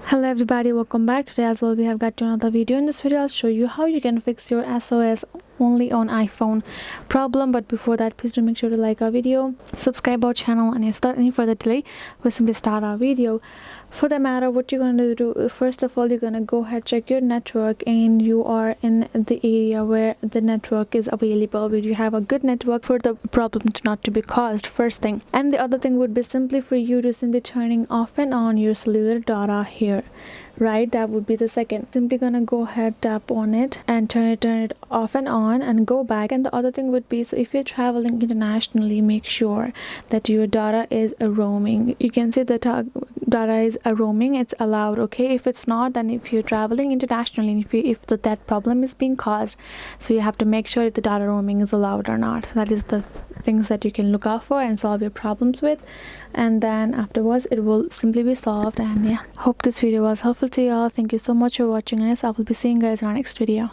Hello everybody, welcome back. Today as well we have got to another video. In this video I'll show you how you can fix your SOS only on iPhone problem. But before that, please do make sure to like our video, subscribe our channel, and without any further delay we'll simply start our video. For the matter, what you're going to do, first of all, you're going to go ahead, check your network, and you are in the area where the network is available, where you have a good network for the problem not to be caused, first thing. And the other thing would be simply for you to simply turning off and on your cellular data here, right? That would be the second. Simply gonna go ahead, tap on it and turn it off and on and go back. And the other thing would be, so if you're traveling internationally, make sure that your data is a roaming. You can see the data is a roaming, it's allowed. Okay, if it's not, then if you're traveling internationally and if that problem is being caused, so you have to make sure if the data roaming is allowed or not. So that is the things that you can look out for and solve your problems with, and then afterwards it will simply be solved. And yeah, hope this video was helpful to you all. Thank you so much for watching, and I will be seeing you guys in our next video.